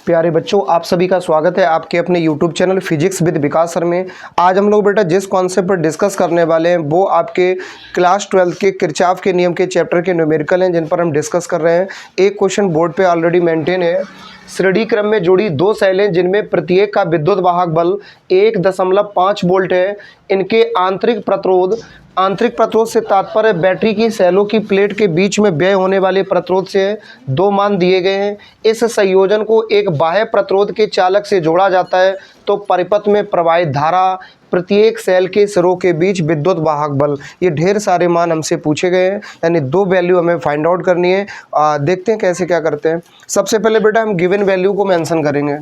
प्यारे बच्चों, आप सभी का स्वागत है आपके अपने YouTube channel physics with Vikas sir में। आज हम लोग बेटा जिस कॉन्सेप्ट पर डिस्कस करने वाले हैं वो आपके क्लास 12 के किरचॉफ के नियम के चैप्टर के न्यूमेरिकल हैं, जिन पर हम डिस्कस कर रहे हैं। एक क्वेश्चन बोर्ड पे ऑलरेडी मेंटेन है। श्रेणी क्रम में जुड़ी दो सेलें जिनमें प्रत्येक का विद्युत वाहक बल 1.5 वोल्ट है, इनके आंतरिक प्रतिरोध से तात्पर्य बैटरी की सेलों की प्लेट के बीच में व्यय होने वाले प्रतिरोध से दो मान दिए गए हैं। इस संयोजन को एक बाह्य प्रतिरोध के चालक से जोड़ा जाता है तो परिपथ में प्रवाहित धारा, प्रत्येक सेल के सिरों के बीच विद्युत वाहक बल, ये ढेर सारे मान हमसे पूछे गए हैं, यानी दो वैल्यू हमें फाइंड आउट करनी है। देखते हैं कैसे क्या करते हैं। सबसे पहले बेटा हम गिवन वैल्यू को मेंशन करेंगे।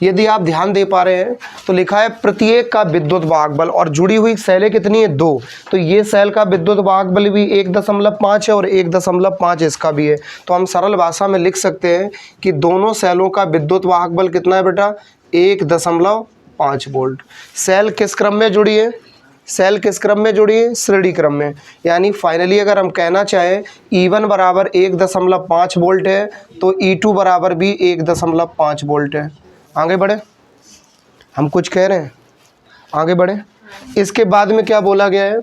यदि आप ध्यान दे पा रहे हैं तो लिखा है प्रत्येक का विद्युत वाहक बल और जुड़ी हुई सेलें कितनी है, दो। तो ये सेल का विद्युत वाहक बल भी 1.5 है और 1.5 इसका भी है। तो हम सरल भाषा में लिख सकते हैं कि दोनों सेलों का विद्युत वाहक बल कितना है बेटा, 1.5 वोल्ट। सेल किस क्रम में जुड़ी है, सेल किस क्रम में जुड़ी है, श्रेणी क्रम में। यानी फाइनली अगर हम कहना चाहें E1 बराबर 1.5 वोल्ट है तो E2 बराबर भी 1.5 वोल्ट है। आगे बढ़े, हम कुछ कह रहे हैं, आगे बढ़े। इसके बाद में क्या बोला गया है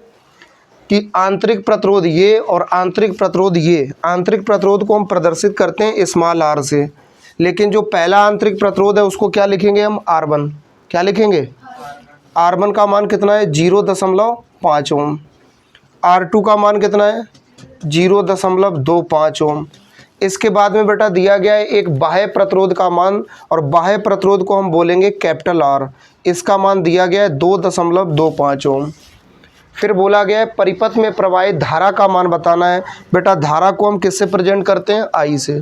कि आंतरिक प्रतिरोध ये और आंतरिक प्रतिरोध ये, आंतरिक प्रतिरोध को हम प्रदर्शित करते हैं स्मॉल r से, लेकिन जो पहला आंतरिक प्रतिरोध है उसको क्या लिखेंगे हम, R1। क्या लिखेंगे, R1 का मान कितना है, 0.5 ओम। R2 का मान कितना है, 0.25 ओम। इसके बाद में बेटा दिया गया है एक बाह्य प्रतिरोध का मान, और बाह्य प्रतिरोध को हम बोलेंगे कैपिटल R। इसका मान दिया गया है 2.25 ओम। फिर बोला गया है परिपथ में प्रवाहित धारा का मान बताना है। बेटा धारा को हम किससे प्रेजेंट करते हैं, I से।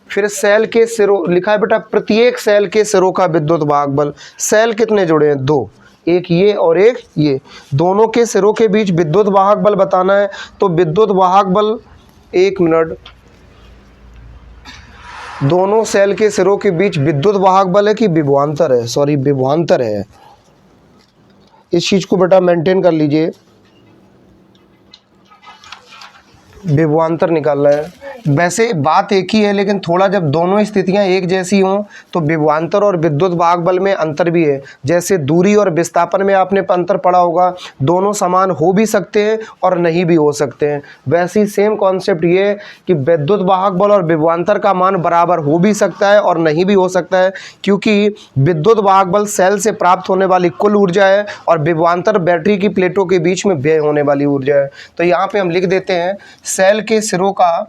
फिर सेल के सिरों, लिखा है बेटा प्रत्येक सेल के सिरों का विद्युत वाहक बल। सेल कितने जुड़े हैं, दो, एक ये और एक ये, दोनों के सिरों के बीच विद्युत वाहक बल बताना है। तो विद्युत वाहक बल, एक मिनट, दोनों सेल के सिरों के बीच विद्युत वाहक बल है कि विभवांतर है, सॉरी विभवांतर है। इस चीज को बेटा मेंटेन कर लीजिए, विभवांतर निकालना है। वैसे बात एक ही है, लेकिन थोड़ा जब दोनों स्थितियां एक जैसी हों तो विभवांतर और विद्युत वाहक बल में अंतर भी है। जैसे दूरी और विस्थापन में आपने अंतर पढ़ा होगा, दोनों समान हो भी सकते हैं और नहीं भी हो सकते हैं। वैसे ही सेम कॉन्सेप्ट ये है कि विद्युत वाहक बल और विभवांतर का मान बराबर हो भी सकता है और नहीं भी हो सकता है, क्योंकि विद्युत वाहक बल सेल से प्राप्त होने वाली कुल ऊर्जा है और विभवांतर बैटरी की प्लेटों के बीच में व्यय होने वाली ऊर्जा है। तो यहाँ पे हम लिख देते हैं सेल के सिरों का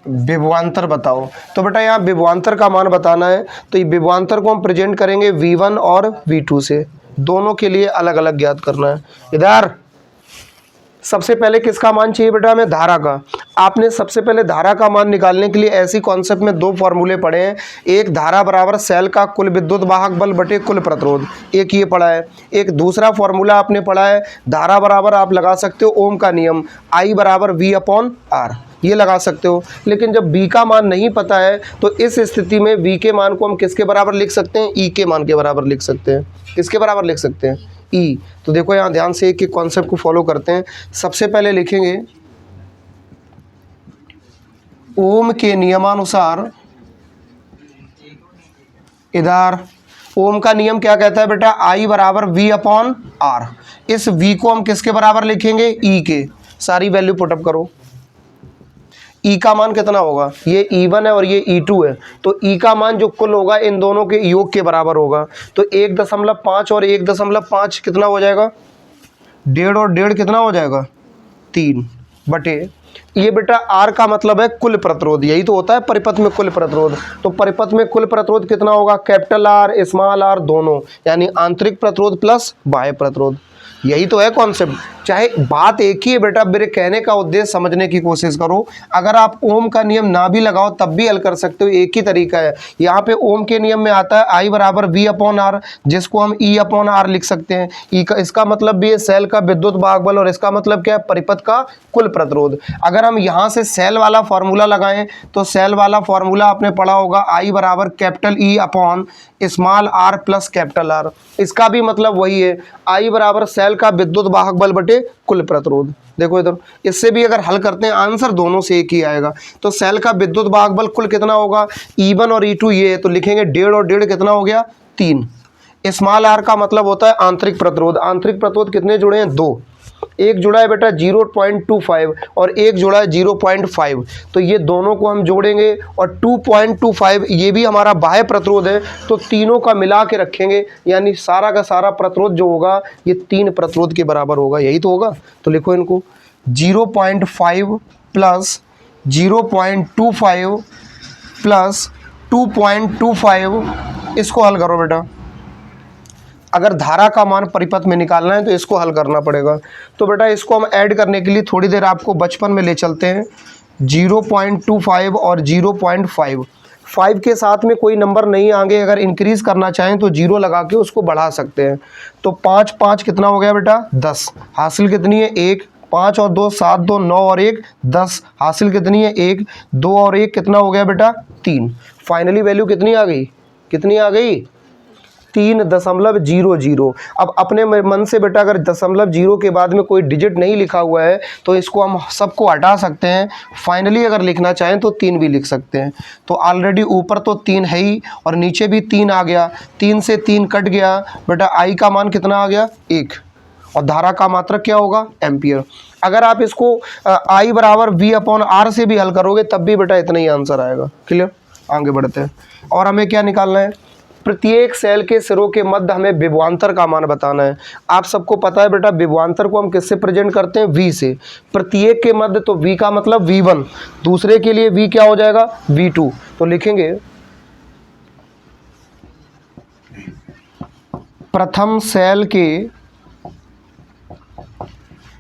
विभवांतर बताओ। तो बेटा यहाँ विभवांतर का मान बताना है, तो ये विभवांतर को हम प्रेजेंट करेंगे V1 और V2 से, दोनों के लिए अलग अलग ज्ञात करना है। इधर सबसे पहले किसका मान चाहिए बेटा हमें, धारा का। आपने सबसे पहले धारा का मान निकालने के लिए ऐसी कॉन्सेप्ट में दो फॉर्मूले पढ़े हैं। एक धारा बराबर सेल का कुल विद्युत वाहक बल बटे कुल प्रतिरोध, एक ये पढ़ा है। एक दूसरा फॉर्मूला आपने पढ़ा है, धारा बराबर आप लगा सकते हो ओम का नियम, I बराबर V/R, ये लगा सकते हो। लेकिन जब V का मान नहीं पता है तो इस स्थिति में V के मान को हम किसके बराबर लिख सकते हैं, E के मान के बराबर लिख सकते हैं। किसके बराबर लिख सकते हैं, E। तो देखो यहाँ ध्यान से एक कॉन्सेप्ट को फॉलो करते हैं। सबसे पहले लिखेंगे ओम के नियमानुसार, इधर ओम का नियम क्या कहता है बेटा, I बराबर V/R। इस V को हम किसके बराबर लिखेंगे, E के। सारी वैल्यू पुटअप करो। E का मान कितना होगा, ये E1 है और ये E2 है, तो E का मान जो कुल होगा इन दोनों के योग के बराबर होगा। तो 1.5 और 1.5 कितना हो जाएगा, 1.5 और 1.5 कितना हो जाएगा, 3 बटे ये बेटा R का मतलब है कुल प्रतिरोध, यही तो होता है परिपथ में कुल प्रतिरोध। तो परिपथ में कुल प्रतिरोध कितना होगा, कैपिटल R स्मॉल r दोनों, यानी आंतरिक प्रतिरोध प्लस बाह्य प्रतिरोध। यही तो है कॉन्सेप्ट। चाहे बात एक ही है बेटा, मेरे कहने का उद्देश्य समझने की कोशिश करो। अगर आप ओम का नियम ना भी लगाओ तब भी हल कर सकते हो, एक ही तरीका है। यहाँ पे ओम के नियम में आता है I बराबर V/R, जिसको हम E/R लिख सकते हैं। ई का इसका मतलब भी है सेल का विद्युत वाहक बल, और इसका मतलब क्या है, परिपथ का कुल प्रतिरोध। अगर हम यहाँ से सेल वाला फॉर्मूला लगाएं तो सेल वाला फॉर्मूला आपने पढ़ा होगा, I बराबर capital E/ small r plus capital R। इसका भी मतलब वही है, I बराबर सेल का विद्युत वाहक बल बटे लिखेंगे कुल प्रतिरोध। देखो इधर, इससे भी अगर हल करते हैं आंसर दोनों से एक ही आएगा। तो सेल का विद्युत वाहक बल कुल कितना होगा, E1 और E2 ये है, तो लिखेंगे 1.5 और 1.5 कितना हो गया 3। स्मॉल आर का मतलब होता है आंतरिक प्रतिरोध। आंतरिक प्रतिरोध कितने जुड़े हैं, 2। एक जुड़ा है बेटा 0.25 और एक जुड़ा है 0.5, तो ये दोनों को हम जोड़ेंगे और 2.25 ये भी हमारा बाह्य प्रतिरोध है, तो तीनों का मिला के रखेंगे, यानी सारा का सारा प्रतिरोध जो होगा ये 3 प्रतिरोध के बराबर होगा, यही तो होगा। तो लिखो इनको 0.5 प्लस 0.25 प्लस 2.25, इसको हल करो बेटा। अगर धारा का मान परिपथ में निकालना है तो इसको हल करना पड़ेगा। तो बेटा इसको हम ऐड करने के लिए थोड़ी देर आपको बचपन में ले चलते हैं। 0.25 और 0.5, 5 के साथ में कोई नंबर नहीं आगे, अगर इंक्रीज़ करना चाहें तो 0 लगा के उसको बढ़ा सकते हैं। तो 5 5 कितना हो गया बेटा 10, हासिल कितनी है 1, 5 और 2 7, 2 9 और 1 10, हासिल कितनी है 1, 2 और 1 कितना हो गया बेटा 3। फाइनली वैल्यू कितनी आ गई, कितनी आ गई 3.00। अब अपने मन से बेटा अगर 0.0 के बाद में कोई डिजिट नहीं लिखा हुआ है तो इसको हम सबको हटा सकते हैं। फाइनली अगर लिखना चाहें तो 3 भी लिख सकते हैं। तो ऑलरेडी ऊपर तो 3 है ही और नीचे भी 3 आ गया, 3 से 3 कट गया बेटा, आई का मान कितना आ गया 1 और धारा का मात्रक क्या होगा एम्पियर। अगर आप इसको आई बराबर V/R से भी हल करोगे तब भी बेटा इतना ही आंसर आएगा। क्लियर, आगे बढ़ते हैं। और हमें क्या निकालना है, प्रत्येक सेल के सिरों के मध्य हमें विभवांतर का मान बताना है। आप सबको पता है बेटा विभवांतर को हम किससे प्रेजेंट करते हैं, V से। प्रत्येक के मध्य तो V का मतलब V1, दूसरे के लिए V क्या हो जाएगा V2। तो लिखेंगे प्रथम सेल के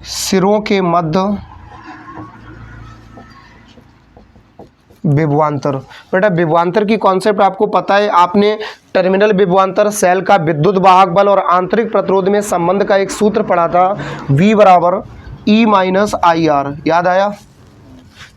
सिरों के मध्य विभवांतर। बेटा विभवांतर की कॉन्सेप्ट आपको पता है, आपने टर्मिनल विभवांतर, सेल का विद्युत वाहक बल और आंतरिक प्रतिरोध में संबंध का एक सूत्र पढ़ा था, V बराबर E-IR, याद आया।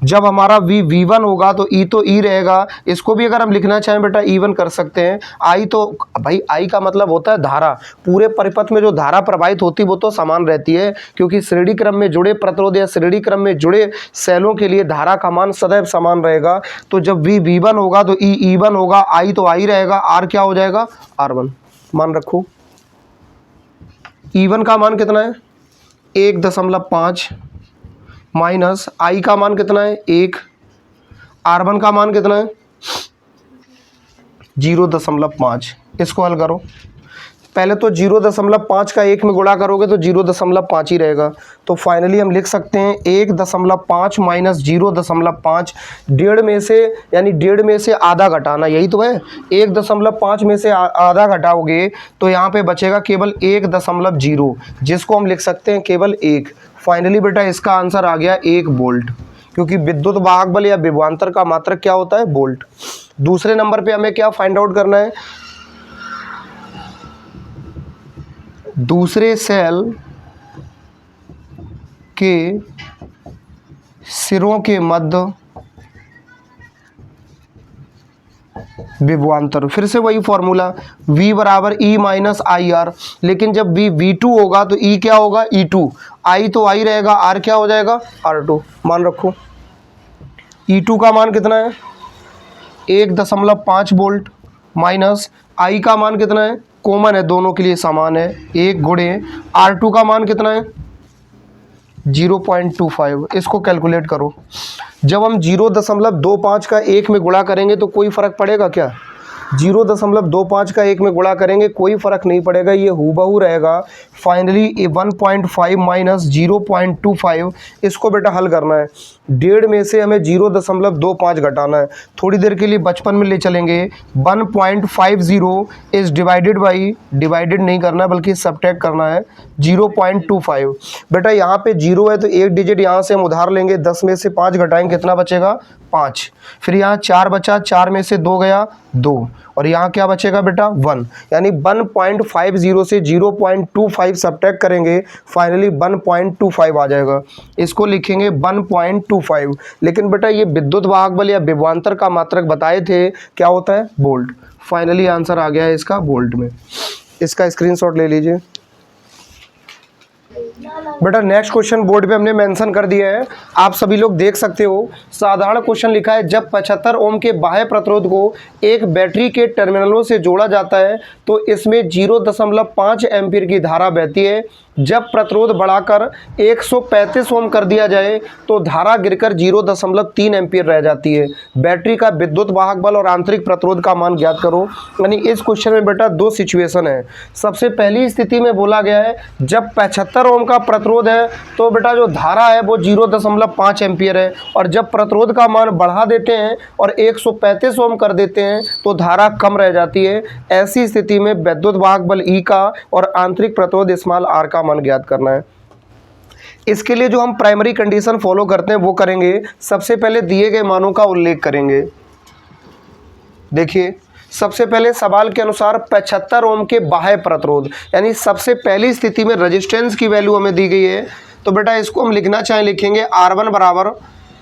जब हमारा V1 होगा तो E तो E रहेगा, इसको भी अगर हम लिखना चाहें बेटा E1 कर सकते हैं। I तो भाई I का मतलब होता है धारा, पूरे परिपथ में जो धारा प्रवाहित होती है वो तो समान रहती है, क्योंकि श्रेणी क्रम में जुड़े प्रतिरोध या श्रेणी क्रम में जुड़े सेलों के लिए धारा का मान सदैव समान रहेगा। तो जब V1 होगा तो E E1 होगा, I तो I रहेगा, R क्या हो जाएगा R1। मान रखो E1 का मान कितना है 1.5 माइनस I का मान कितना है 1, R1 का मान कितना है 0.5। इसको हल करो, पहले तो 0.5 का 1 में गुणा करोगे तो 0.5 ही रहेगा। तो फाइनली हम लिख सकते हैं 1.5 माइनस 0.5, 1.5 में से, यानी 1.5 में से आधा घटाना, यही तो है। 1.5 में से आधा घटाओगे तो यहाँ पे बचेगा केवल 1.0, जिसको हम लिख सकते हैं केवल 1। फाइनली बेटा इसका आंसर आ गया 1 वोल्ट, क्योंकि विद्युत वाहक बल या विभवांतर का मात्रक क्या होता है वोल्ट। दूसरे नंबर पे हमें क्या फाइंड आउट करना है, दूसरे सेल के सिरों के मध्य विभवांतर। फिर से वही फॉर्मूला V बराबर E-IR, लेकिन जब V2 होगा तो E क्या होगा E2, I तो I रहेगा, R क्या हो जाएगा R2। मान रखो E2 का मान कितना है 1.5 वोल्ट, माइनस I का मान कितना है, कॉमन है दोनों के लिए समान है, 1 गुणे R2 का मान कितना है 0.25। इसको कैलकुलेट करो। जब हम 0.25 का 1 में गुणा करेंगे तो कोई फ़र्क पड़ेगा क्या, 0.25 का 1 में गुणा करेंगे कोई फ़र्क नहीं पड़ेगा, ये हूबहू रहेगा। फाइनली 1.5 माइनस 0.25, इसको बेटा हल करना है। 1.5 में से हमें 0.25 घटाना है, थोड़ी देर के लिए बचपन में ले चलेंगे। 1.50 इज़ डिवाइडेड बाई, डिवाइडेड नहीं करना बल्कि सब्ट्रैक्ट करना है 0.25। बेटा यहाँ पे 0 है तो एक डिजिट यहाँ से हम उधार लेंगे, 10 में से 5 घटाएंगे कितना बचेगा 5। फिर यहाँ 4 बचा, 4 में से 2 गया 2, और यहाँ क्या बचेगा बेटा 1, यानी 1.50 से 0.25 सब्ट्रैक्ट करेंगे, फाइनली 1.25 आ जाएगा। इसको लिखेंगे 1.25। लेकिन बेटा ये विद्युत वाहक बल या विभवांतर का मात्रक बताए थे क्या होता है वोल्ट। फाइनली आंसर आ गया है इसका वोल्ट में। इसका स्क्रीनशॉट ले लीजिए। बेटा नेक्स्ट क्वेश्चन बोर्ड पे हमने मेंशन कर दिया है, आप सभी लोग देख सकते हो। साधारण क्वेश्चन लिखा है, जब 75 ओम के बाह्य प्रतिरोध को एक बैटरी के टर्मिनलों से जोड़ा जाता है तो इसमें 0.5 एम्पीयर की धारा बहती है। जब प्रतिरोध बढ़ाकर 135 ओम कर दिया जाए तो धारा गिरकर 0.3 एम्पीयर रह जाती है। बैटरी का विद्युत वाहक बल और आंतरिक प्रतिरोध का मान ज्ञात करो। यानी इस क्वेश्चन में बेटा दो सिचुएशन है। सबसे पहली स्थिति में बोला गया है जब 75 ओम का प्रतिरोध है तो बेटा जो धारा है वो 0.5 एम्पीयर है, और जब प्रतिरोध का मान बढ़ा देते हैं और 135 ओम कर देते हैं तो धारा कम रह जाती है। ऐसी स्थिति में विद्युत वाहक बल ई का और आंतरिक प्रतिरोध स्मॉल आर का मान ज्ञात करना है। इसके लिए जो हम प्राइमरी कंडीशन फॉलो करते हैं वो करेंगे। सबसे पहले दिए गए मानों का उल्लेख करेंगे। देखिए सबसे पहले सवाल के अनुसार 75 ओम के बाह्य प्रतिरोध, यानी सबसे पहली स्थिति में रेजिस्टेंस की वैल्यू हमें दी गई है, तो बेटा इसको हम लिखना चाहें लिखेंगे R1 बराबर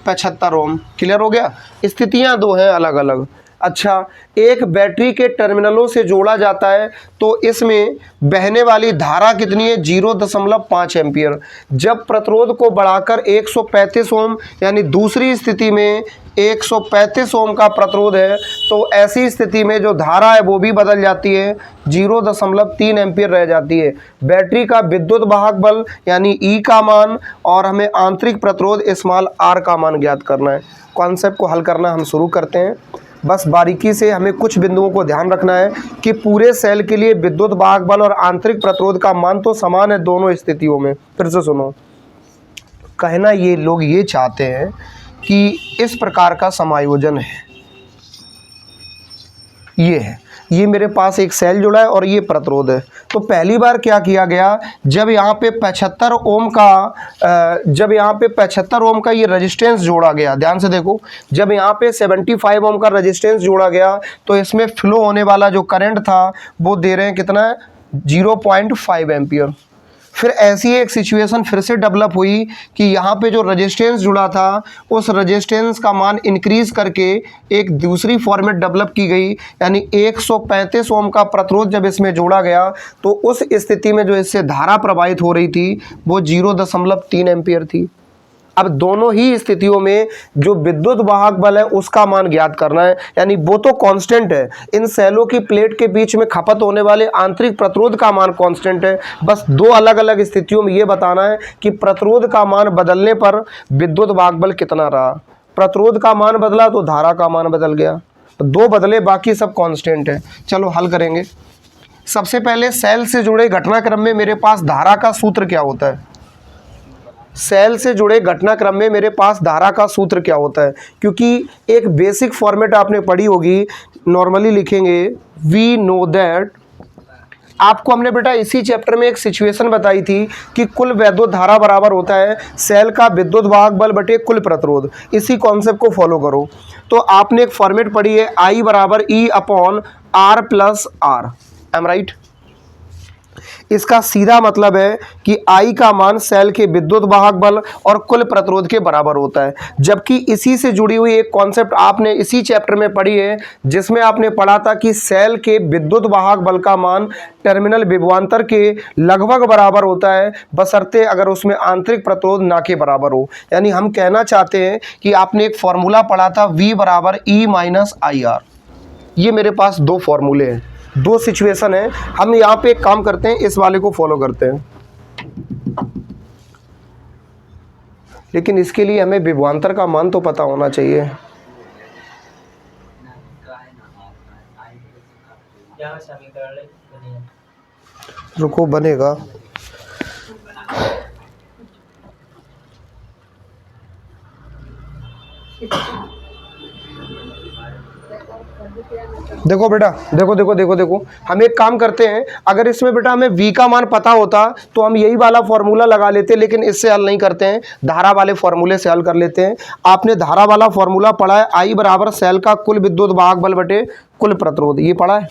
75 ओम। क्लियर हो गया। स्थितियां दो हैं अलग अलग। अच्छा, एक बैटरी के टर्मिनलों से जोड़ा जाता है तो इसमें बहने वाली धारा कितनी है? 0.5 एम्पीयर। जब प्रतिरोध को बढ़ाकर 135 ओम, यानी दूसरी स्थिति में 135 ओम का प्रतिरोध है तो ऐसी स्थिति में जो धारा है वो भी बदल जाती है, 0.3 एम्पीयर रह जाती है। बैटरी का विद्युत वाहक बल यानी ई का मान और हमें आंतरिक प्रतिरोध स्मॉल आर का मान ज्ञात करना है। कॉन्सेप्ट को हल करना हम शुरू करते हैं। बस बारीकी से हमें कुछ बिंदुओं को ध्यान रखना है कि पूरे सेल के लिए विद्युत वाहक बल और आंतरिक प्रतिरोध का मान तो समान है दोनों स्थितियों में। फिर से सुनो, कहना ये लोग ये चाहते हैं कि इस प्रकार का समायोजन है, ये मेरे पास एक सेल जुड़ा है और ये प्रतिरोध है। तो पहली बार क्या किया गया, जब यहाँ पे 75 ओम का ये रेजिस्टेंस जोड़ा गया, ध्यान से देखो, जब यहाँ पे 75 ओम का रेजिस्टेंस जोड़ा गया तो इसमें फ्लो होने वाला जो करंट था वो दे रहे हैं कितना है? 0.5 एम्पीयर। फिर ऐसी एक सिचुएशन फिर से डेवलप हुई कि यहाँ पे जो रेजिस्टेंस जुड़ा था उस रेजिस्टेंस का मान इंक्रीज करके एक दूसरी फॉर्मेट डेवलप की गई, यानी 135 ओम का प्रतिरोध जब इसमें जोड़ा गया तो उस स्थिति में जो इससे धारा प्रवाहित हो रही थी वो 0.3 एम्पीयर थी। अब दोनों ही स्थितियों में जो विद्युत वाहक बल है उसका मान ज्ञात करना है, यानी वो तो कांस्टेंट है। इन सेलों की प्लेट के बीच में खपत होने वाले आंतरिक प्रतिरोध का मान कांस्टेंट है। बस दो अलग अलग स्थितियों में ये बताना है कि प्रतिरोध का मान बदलने पर विद्युत वाहक बल कितना रहा। प्रतिरोध का मान बदला तो धारा का मान बदल गया, दो बदले, बाकी सब कांस्टेंट है। चलो हल करेंगे। सबसे पहले सेल से जुड़े घटनाक्रम में मेरे पास धारा का सूत्र क्या होता है? सेल से जुड़े घटनाक्रम में मेरे पास धारा का सूत्र क्या होता है? क्योंकि एक बेसिक फॉर्मेट आपने पढ़ी होगी, नॉर्मली लिखेंगे वी नो दैट। आपको हमने बेटा इसी चैप्टर में एक सिचुएशन बताई थी कि कुल वैद्युत धारा बराबर होता है सेल का विद्युत वाहक बल बटे कुल प्रतिरोध। इसी कॉन्सेप्ट को फॉलो करो। तो आपने एक फॉर्मेट पढ़ी है I बराबर E upon R plus R, एम राइट? इसका सीधा मतलब है कि I का मान सेल के विद्युत वाहक बल और कुल प्रतिरोध के बराबर होता है। जबकि इसी से जुड़ी हुई एक कॉन्सेप्ट आपने इसी चैप्टर में पढ़ी है जिसमें आपने पढ़ा था कि सेल के विद्युत वाहक बल का मान टर्मिनल विभवांतर के लगभग बराबर होता है, बशर्ते अगर उसमें आंतरिक प्रतिरोध ना के बराबर हो। यानी हम कहना चाहते हैं कि आपने एक फॉर्मूला पढ़ा था V बराबर E माइनस IR। ये मेरे पास दो फॉर्मूले हैं, दो सिचुएशन है। हम यहाँ पे एक काम करते हैं, इस वाले को फॉलो करते हैं, लेकिन इसके लिए हमें विभवांतर का मान तो पता होना चाहिए। रुको, बनेगा। देखो बेटा, देखो, हम एक काम करते हैं, अगर इसमें बेटा हमें V का मान पता होता तो हम यही वाला फॉर्मूला लगा लेते, लेकिन इससे हल नहीं करते हैं, धारा वाले फॉर्मूले से हल कर लेते हैं। आपने धारा वाला फॉर्मूला पढ़ा है I बराबर सेल का कुल विद्युत वाहक बल बटे कुल प्रतिरोध, ये पढ़ा है।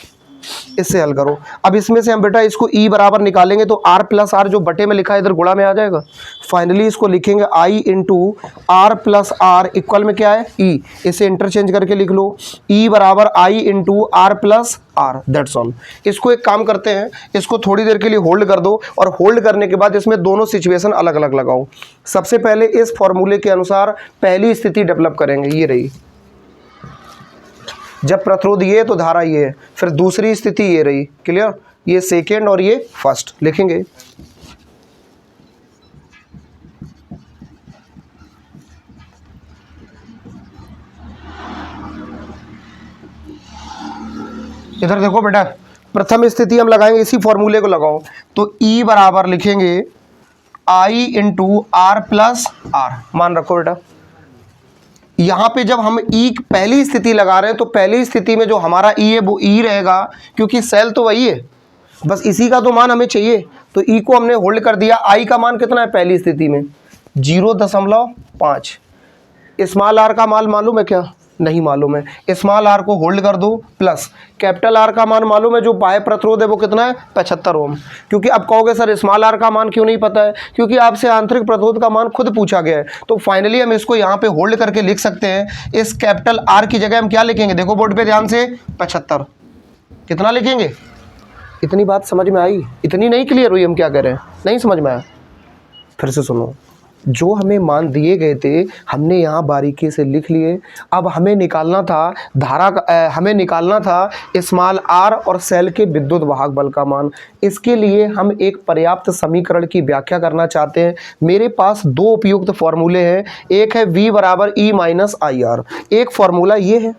इससे हल करो। अब इसमें से हम बेटा इसको ई बराबर निकालेंगे तो आर प्लस आर जो बटे में लिखा है इधर गुणा में आ जाएगा। फाइनली इसको लिखेंगे I into R plus R equal में क्या है ई, इसे इंटरचेंज करके लिख लो, ई बराबर I into R plus R, that's all. इसको एक काम करते हैं, इसको थोड़ी देर के लिए होल्ड कर दो और होल्ड करने के बाद इसमें दोनों सिचुएशन अलग अलग लगाओ। सबसे पहले इस फॉर्मूले के अनुसार पहली स्थिति डेवलप करेंगे, ये रही, जब प्रतिरोध ये तो धारा ये है, फिर दूसरी स्थिति ये रही, क्लियर, ये सेकेंड और ये फर्स्ट लिखेंगे। इधर देखो बेटा, प्रथम स्थिति हम लगाएंगे, इसी फॉर्मूले को लगाओ, तो ई बराबर लिखेंगे I into R plus are, मान रखो बेटा। यहाँ पे जब हम ई पहली स्थिति लगा रहे हैं तो पहली स्थिति में जो हमारा ई है वो ई रहेगा, क्योंकि सेल तो वही है, बस इसी का तो मान हमें चाहिए, तो ई को हमने होल्ड कर दिया। आई का मान कितना है पहली स्थिति में 0.5। स्मॉल आर का मान मालूम है क्या, नहीं मालूम है, स्मॉल आर को होल्ड कर दो, प्लस कैपिटल आर का मान मालूम है, जो बाह्य प्रतिरोध है वो कितना है 75 ओम। क्योंकि अब कहोगे सर स्मॉल आर का मान क्यों नहीं पता है, क्योंकि आपसे आंतरिक प्रतिरोध का मान खुद पूछा गया है। तो फाइनली हम इसको यहाँ पे होल्ड करके लिख सकते हैं, इस कैपिटल आर की जगह हम क्या लिखेंगे, देखो बोर्ड पे ध्यान से, 75। कितना लिखेंगे, इतनी बात समझ में आई, इतनी नहीं क्लियर हुई हम क्या कह रहे हैं, नहीं समझ में आया, फिर से सुनो। जो हमें मान दिए गए थे हमने यहाँ बारीकी से लिख लिए। अब हमें निकालना था धारा का, हमें निकालना था स्मॉल आर और सेल के विद्युत वाहक बल का मान। इसके लिए हम एक पर्याप्त समीकरण की व्याख्या करना चाहते हैं। मेरे पास दो उपयुक्त फॉर्मूले हैं, एक है V बराबर E माइनस आई आर, एक फॉर्मूला ये है।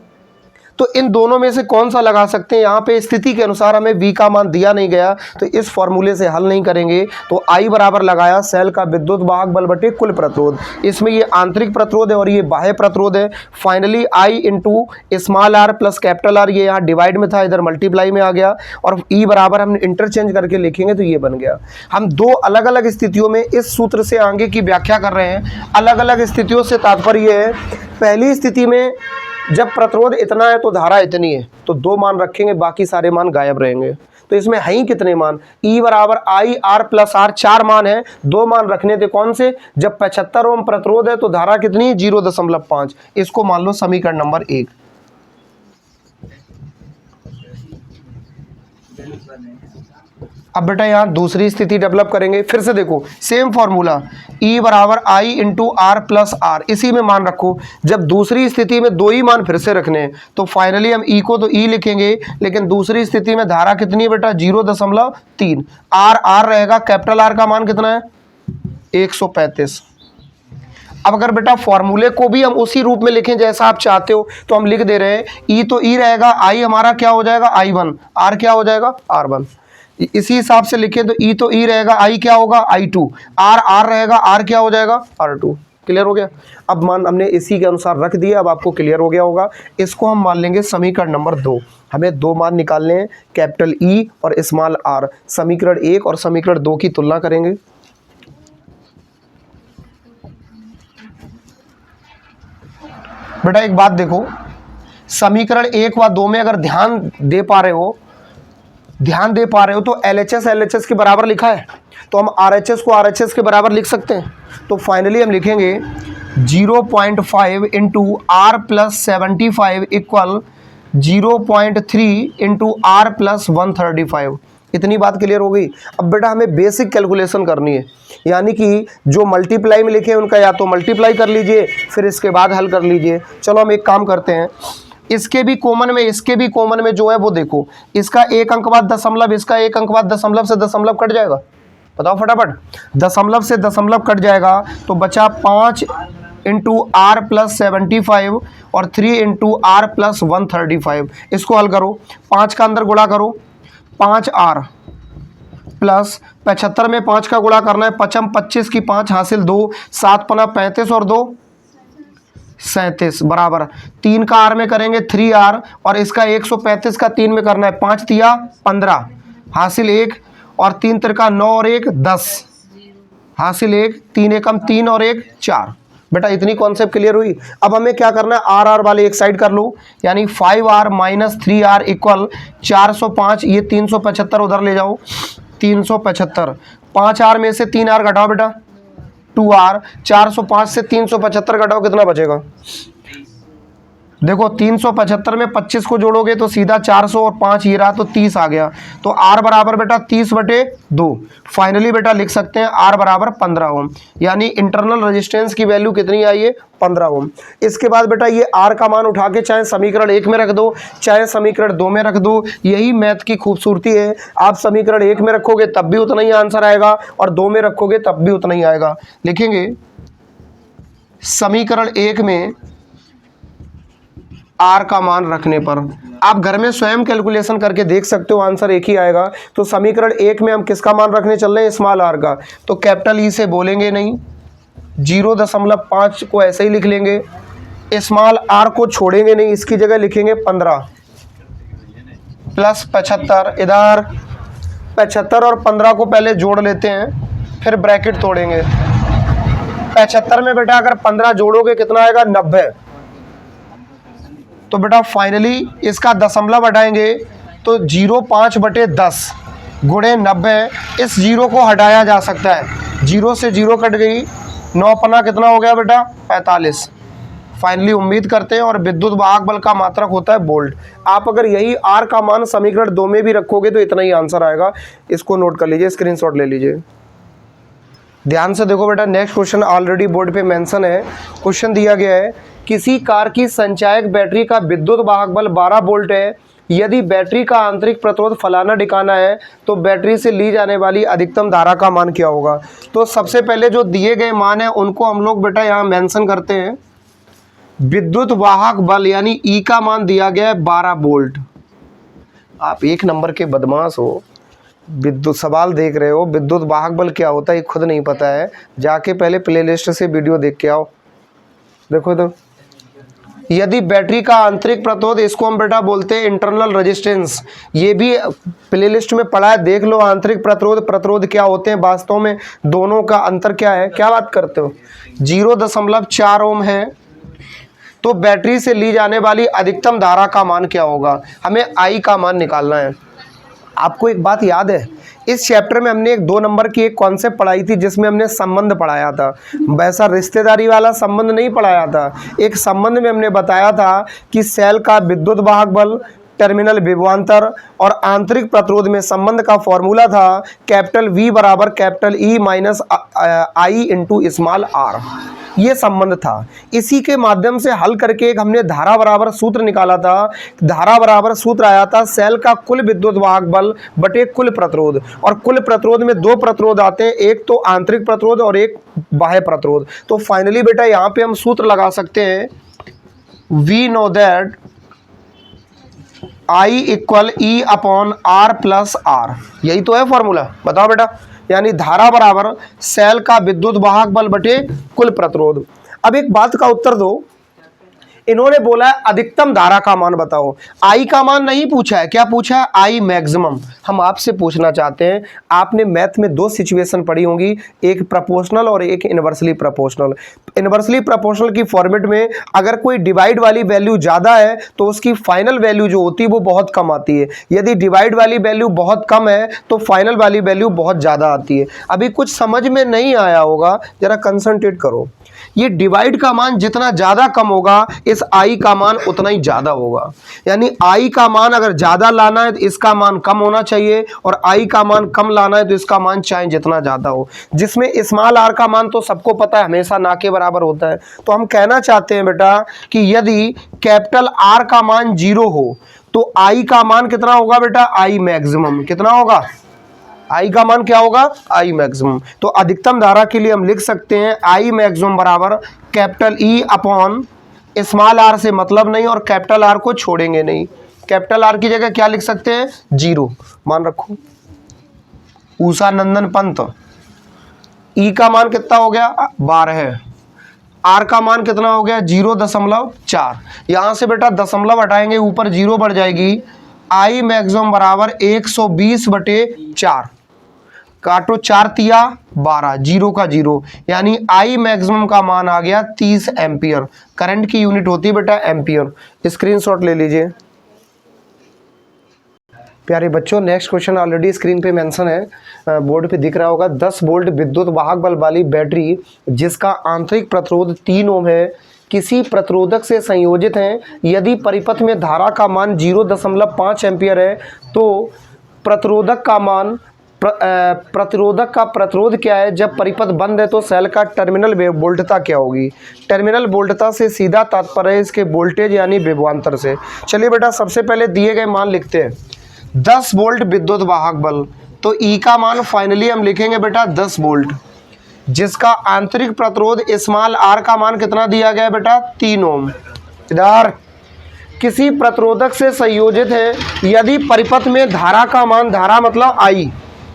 तो इन दोनों में से कौन सा लगा सकते हैं, यहाँ पे स्थिति के अनुसार हमें V का मान दिया नहीं गया तो इस फॉर्मूले से हल नहीं करेंगे। तो I बराबर लगाया सेल का विद्युत वाहक बल बटे कुल प्रतिरोध, इसमें ये आंतरिक प्रतिरोध है और ये बाह्य प्रतिरोध है। Finally I into small R plus capital R, ये यहाँ डिवाइड में था इधर मल्टीप्लाई में आ गया, और E बराबर हमने इंटरचेंज करके लिखेंगे तो ये बन गया। हम दो अलग अलग स्थितियों में इस सूत्र से आगे की व्याख्या कर रहे हैं। अलग अलग स्थितियों से तात्पर्य है, पहली स्थिति में जब प्रतिरोध इतना है तो धारा इतनी है, तो दो मान रखेंगे, बाकी सारे मान गायब रहेंगे। तो इसमें है ही कितने मान, E बराबर आई आर प्लस आर, 4 मान है, दो मान रखने थे, कौन से, जब 75 ओम प्रतिरोध है तो धारा कितनी है 0.5। इसको मान लो समीकरण नंबर 1। अब बेटा यहाँ दूसरी स्थिति डेवलप करेंगे, फिर से देखो सेम फॉर्मूला, E बराबर I into R plus are, इसी में मान रखो। जब दूसरी स्थिति में दो ही मान फिर से रखने हैं तो फाइनली हम E को तो E लिखेंगे, लेकिन दूसरी स्थिति में धारा कितनी है बेटा 0.3, आर रहेगा, कैपिटल आर का मान कितना है 135। अब अगर बेटा फॉर्मूले को भी हम उसी रूप में लिखें जैसा आप चाहते हो तो हम लिख दे रहे हैं, E तो E रहेगा, I हमारा क्या हो जाएगा I1, R क्या हो जाएगा R1। इसी हिसाब से लिखें तो E तो E रहेगा, I क्या होगा I2, R रहेगा, R क्या हो जाएगा R2। क्लियर हो गया। अब मान हमने इसी के अनुसार रख दिया, अब आपको क्लियर हो गया होगा। इसको हम मान लेंगे समीकरण नंबर 2। हमें दो मान निकालने हैं, कैपिटल E और स्मॉल r। समीकरण 1 और समीकरण 2 की तुलना करेंगे। बेटा एक बात देखो, समीकरण 1 व 2 में अगर ध्यान दे पा रहे हो तो LHS के बराबर लिखा है, तो हम RHS को RHS के बराबर लिख सकते हैं। तो फाइनली हम लिखेंगे 0.5 into R plus 75 equal 0.3 into R plus 135। इतनी बात क्लियर हो गई। अब बेटा हमें बेसिक कैलकुलेशन करनी है, यानी कि जो मल्टीप्लाई में लिखे हैं उनका या तो मल्टीप्लाई कर लीजिए फिर इसके बाद हल कर लीजिए। चलो हम एक काम करते हैं, इसके भी कॉमन में जो है वो देखो, इसका एक अंक बाद दशमलव, इसका एक अंक बाद दशमलव से दशमलव कट जाएगा, बताओ फटाफट, दशमलव से दशमलव कट जाएगा तो बचा 5 इंटू आर प्लस 75 और 3 इंटू आर प्लस 135। इसको हल करो, 5 का अंदर गुणा करो, 5r प्लस 75 में 5 का गुणा करना है, 5 25 की 5 हासिल 2, 7 पना 35 और 2 37 बराबर 3 का r में करेंगे 3r और इसका 135 का 3 में करना है, 5 तिया 15 हासिल 1 और 3 तिरका 9 और 1 10 हासिल 1, 3 एकम 3 और 1 4। बेटा इतनी कॉन्सेप्ट क्लियर हुई। अब हमें क्या करना है, आर आर वाले एक साइड कर लो, यानी 5r माइनस 3r इक्वल 405, ये 375 उधर ले जाओ, 375, 5r में से 3r घटाओ बेटा 2r, 405 से 375 घटाओ, कितना बचेगा? देखो 375 में 25 को जोड़ोगे तो सीधा 400 और 5 ये रहा तो 30 आ गया, तो R बराबर बेटा 30/2। फाइनली बेटा लिख सकते हैं R बराबर 15 ओम, यानी इंटरनल रेजिस्टेंस की वैल्यू कितनी आई है? 15 ओम। इसके बाद बेटा ये R का मान उठा के चाहे समीकरण 1 में रख दो चाहे समीकरण 2 में रख दो, यही मैथ की खूबसूरती है। आप समीकरण 1 में रखोगे तब भी उतना ही आंसर आएगा और 2 में रखोगे तब भी उतना ही आएगा। लिखेंगे समीकरण 1 में आर का मान रखने पर, आप घर में स्वयं कैलकुलेशन करके देख सकते हो, आंसर एक ही आएगा। तो समीकरण 1 में हम किसका मान रखने चल रहे हैं? स्मॉल आर का। तो कैपिटल ई से बोलेंगे नहीं, 0.5 को ऐसे ही लिख लेंगे, स्मॉल आर को छोड़ेंगे नहीं, इसकी जगह लिखेंगे 15 प्लस 75, इधर 75 और 15 को पहले जोड़ लेते हैं फिर ब्रैकेट तोड़ेंगे। 75 में बेटा अगर 15 जोड़ोगे कितना आएगा? 90। तो बेटा फाइनली इसका दशमलव हटाएंगे तो 0.5/10 गुणे 90, इस जीरो को हटाया जा सकता है, 0 से 0 कट गई, 9 पन्ना कितना हो गया बेटा? 45। फाइनली उम्मीद करते हैं, और विद्युत वाहक बल का मात्रक होता है वोल्ट। आप अगर यही आर का मान समीकरण 2 में भी रखोगे तो इतना ही आंसर आएगा। इसको नोट कर लीजिए, स्क्रीनशॉट ले लीजिए, ध्यान से देखो बेटा। नेक्स्ट क्वेश्चन ऑलरेडी बोर्ड पे मेंशन है। क्वेश्चन दिया गया है, किसी कार की संचायक बैटरी का विद्युत वाहक बल 12 वोल्ट है, यदि बैटरी का आंतरिक प्रतिरोध फलाना ढिकाना है तो बैटरी से ली जाने वाली अधिकतम धारा का मान क्या होगा? तो सबसे पहले जो दिए गए मान है उनको हम लोग बेटा यहाँ मेंशन करते हैं। विद्युत वाहक बल यानी ई का मान दिया गया है 12 वोल्ट। आप एक नंबर के बदमाश हो, विद्युत सवाल देख रहे हो, विद्युत वाहक बल क्या होता है खुद नहीं पता है, जाके पहले प्लेलिस्ट से वीडियो देख के आओ। देखो तो, यदि बैटरी का आंतरिक प्रतिरोध, इसको हम बेटा बोलते हैं इंटरनल रेजिस्टेंस, ये भी प्लेलिस्ट में पढ़ा है, देख लो। आंतरिक प्रतिरोध क्या होते हैं वास्तव में, दोनों का अंतर क्या है? क्या बात करते हो? 0.4 ओम है, तो बैटरी से ली जाने वाली अधिकतम धारा का मान क्या होगा? हमें आई का मान निकालना है। आपको एक बात याद है, इस चैप्टर में हमने एक 2 नंबर की एक कॉन्सेप्ट पढ़ाई थी जिसमें हमने संबंध पढ़ाया था। वैसा रिश्तेदारी वाला संबंध नहीं पढ़ाया था। एक संबंध में हमने बताया था कि सेल का विद्युत वाहक बल, टर्मिनल विभवांतर और आंतरिक प्रतिरोध में संबंध का फॉर्मूला था कैपिटल V बराबर capital E minus I into small R. ये संबंध था। इसी के माध्यम से हल करके एक हमने धारा बराबर सूत्र निकाला था। धारा बराबर सूत्र आया था सेल का कुल विद्युत वाहक बल बटे कुल प्रतिरोध, और कुल प्रतिरोध में 2 प्रतिरोध आते हैं, एक तो आंतरिक प्रतिरोध और एक बाह्य प्रतिरोध। तो फाइनली बेटा यहाँ पे हम सूत्र लगा सकते हैं, we know that I equal E upon R plus R। यही तो है फॉर्मूला, बताओ बेटा। यानी धारा बराबर सेल का विद्युत वाहक बल बटे कुल प्रतिरोध। अब एक बात का उत्तर दो, इन्होंने बोला है अधिकतम धारा का मान बताओ। आई का मान नहीं पूछा है, क्या पूछा है? I maximum. हम आपसे पूछना चाहते हैं, आपने मैथ में 2 सिचुएशन पढ़ी होंगी, एक प्रोपोर्शनल और एक इनवर्सली प्रोपोर्शनल। इनवर्सली प्रोपोर्शनल की फॉर्मेट में अगर कोई डिवाइड वाली वैल्यू ज़्यादा है तो उसकी फाइनल वैल्यू जो होती है वो बहुत कम आती है। यदि डिवाइड वाली वैल्यू बहुत कम है तो फाइनल वाली वैल्यू बहुत ज़्यादा आती है। अभी कुछ समझ में नहीं आया होगा, जरा कंसंट्रेट करो। ये डिवाइड का मान जितना ज़्यादा कम होगा, इस आई का मान उतना ही ज़्यादा होगा। यानी आई का मान अगर ज़्यादा लाना है तो इसका मान कम होना चाहिए, और आई का मान कम लाना है तो इसका मान चाहे जितना ज़्यादा हो। जिसमें स्मॉल आर का मान तो सबको पता है हमेशा ना के बराबर होता है। तो हम कहना चाहते हैं बेटा कि यदि कैपिटल आर का मान 0 हो तो आई का मान कितना होगा बेटा? I maximum. कितना होगा? आई का मान क्या होगा? I maximum. तो अधिकतम धारा के लिए हम लिख सकते हैं आई मैक्सिमम बराबर capital E upon small R से मतलब नहीं, और कैपिटल आर को छोड़ेंगे नहीं। कैपिटल आर की जगह क्या लिख सकते हैं? 0 मान रखो। उषा नंदन पंत, ई का मान कितना हो गया? 12 है। आर का मान कितना हो गया? 0.4। यहां से बेटा दशमलव हटाएंगे, ऊपर 0 बढ़ जाएगी। आई मैक्सिमम बराबर 120/4। काटो 4 तिया 12, 0 का 0, यानी आई मैक्सिमम का मान आ गया 30 एम्पियर। करंट की यूनिट होती है बेटा एम्पियर। स्क्रीनशॉट ले लीजिए प्यारे बच्चों। नेक्स्ट क्वेश्चन ऑलरेडी स्क्रीन पे मेंशन है, बोर्ड पे दिख रहा होगा। 10 वोल्ट विद्युत वाहक बल वाली बैटरी जिसका आंतरिक प्रतिरोध 3 ओम है किसी प्रतिरोधक से संयोजित है। यदि परिपथ में धारा का मान 0.5 एम्पियर है तो प्रतिरोधक का मान प्रतिरोधक का प्रतिरोध क्या है। जब परिपथ बंद है तो सेल का टर्मिनल वोल्टता क्या होगी। टर्मिनल वोल्टता से सीधा तात्पर्य है इसके वोल्टेज यानी विभवांतर से। चलिए बेटा सबसे पहले दिए गए मान लिखते हैं। 10 वोल्ट विद्युत वाहक बल, तो ई का मान फाइनली हम लिखेंगे बेटा 10 वोल्ट, जिसका आंतरिक प्रतिरोध स्मॉल आर का मान कितना दिया गया है बेटा 3 ओम। इधर किसी प्रतिरोधक से संयोजित है। यदि परिपथ में धारा का मान, धारा मतलब आई,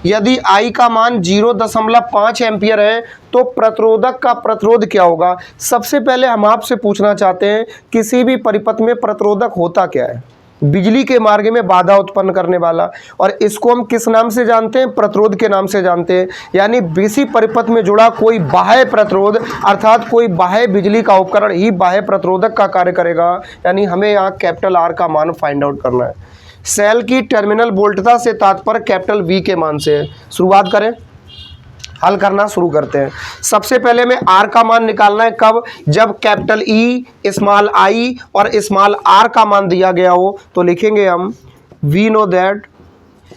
यदि आई का मान 0.5 एम्पियर है तो प्रतिरोधक का प्रतिरोध क्या होगा। सबसे पहले हम आपसे पूछना चाहते हैं किसी भी परिपथ में प्रतिरोधक होता क्या है। बिजली के मार्ग में बाधा उत्पन्न करने वाला, और इसको हम किस नाम से जानते हैं, प्रतिरोध के नाम से जानते हैं। यानी किसी परिपथ में जुड़ा कोई बाह्य प्रतिरोध अर्थात कोई बाह्य बिजली का उपकरण ही बाह्य प्रतिरोधक का कार्य करेगा। यानी हमें यहाँ कैपिटल आर का मान फाइंड आउट करना है। सेल की टर्मिनल वोल्टता से तात्पर्य कैपिटल वी के मान से है। शुरुआत करें, हल करना शुरू करते हैं। सबसे पहले में आर का मान निकालना है कब, जब कैपिटल ई, स्मॉल आई और स्मॉल आर का मान दिया गया हो। तो लिखेंगे हम वी नो दैट,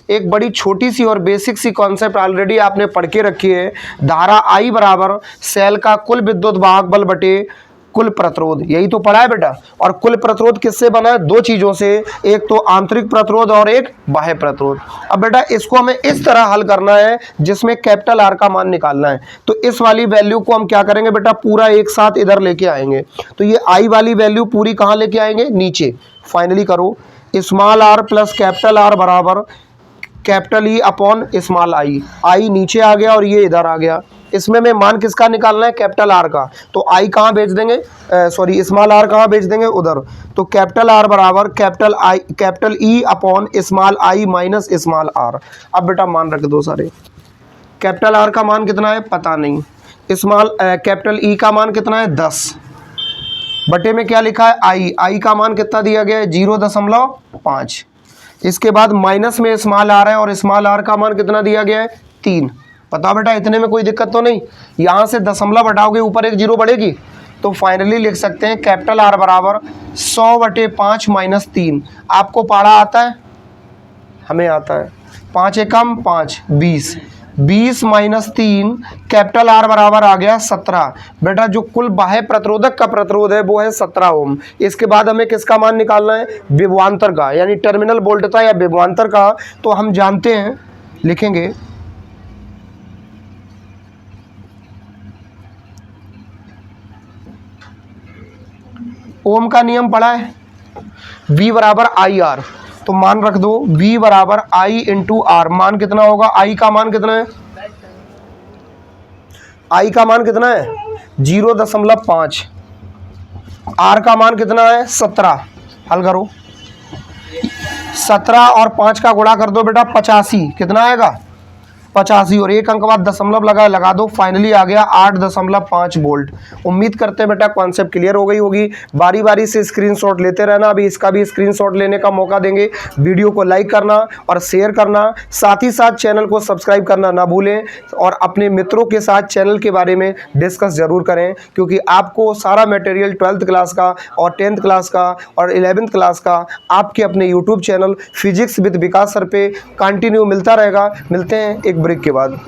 एक बड़ी छोटी सी और बेसिक सी कॉन्सेप्ट ऑलरेडी आपने पढ़ के रखी है। धारा आई बराबर सेल का कुल विद्युत वाहक बल बटे कुल प्रतिरोध, यही तो पढ़ा है बेटा। और कुल प्रतिरोध किससे बना है, 2 चीजों से, एक तो आंतरिक प्रतिरोध और एक बाह्य प्रतिरोध। अब बेटा इसको हमें इस तरह हल करना है जिसमें कैपिटल आर का मान निकालना है। तो इस वाली वैल्यू को हम क्या करेंगे बेटा, पूरा एक साथ इधर लेके आएंगे। तो ये आई वाली वैल्यू पूरी कहाँ लेके आएंगे, नीचे। फाइनली करो, small R plus capital R बराबर capital E upon small I. I नीचे आ गया और ये इधर आ गया। इसमें मैं मान किसका निकालना है, कैपिटल आर का। तो आई कहाँ भेज देंगे, सॉरी स्मॉल आर कहाँ भेज देंगे, उधर। तो कैपिटल आर बराबर capital E upon small I minus small R. अब बेटा मान रख दो सारे। कैपिटल आर का मान कितना है पता नहीं, कैपिटल ई का मान कितना है 10, बटे में क्या लिखा है आई का मान कितना दिया गया है 0.5। इसके बाद माइनस में स्मॉल आर है और स्मॉल आर का मान कितना दिया गया है 3। पता बेटा इतने में कोई दिक्कत तो नहीं। यहाँ से दशमलव हटाओगे ऊपर एक 0 बढ़ेगी। तो फाइनली लिख सकते हैं कैपिटल आर बराबर 100/5 माइनस 3। आपको पढ़ा आता है, हमें आता है। 5 एकम 5 20 माइनस 3, कैपिटल आर बराबर आ गया 17। बेटा जो कुल बाह्य प्रतिरोधक का प्रतिरोध है वो है 17 ओम। इसके बाद हमें किसका मान निकालना है, विभवांतर का, यानी टर्मिनल वोल्टता या विभवांतर का। तो हम जानते हैं, लिखेंगे ओम का नियम पढ़ा है, V बराबर आई आर। तो मान रख दो V बराबर I इंटू आर। मान कितना होगा, I का मान कितना है, I का मान कितना है 0.5, R का मान कितना है 17। हल करो, 17 और 5 का गुणा कर दो बेटा 85। कितना आएगा 85, और एक अंक बाद दशमलव लगा दो। फाइनली आ गया 8.5 वोल्ट। उम्मीद करते हैं बेटा कॉन्सेप्ट क्लियर हो गई होगी। बारी बारी से स्क्रीनशॉट लेते रहना। अभी इसका भी स्क्रीनशॉट लेने का मौका देंगे। वीडियो को लाइक करना और शेयर करना, साथ ही साथ चैनल को सब्सक्राइब करना ना भूलें। और अपने मित्रों के साथ चैनल के बारे में डिस्कस जरूर करें, क्योंकि आपको सारा मटेरियल 12th क्लास का और 10th क्लास का और 11th क्लास का आपके अपने YouTube channel physics with Vikas sir पे कंटिन्यू मिलता रहेगा। मिलते हैं एक ब्रेक के बाद।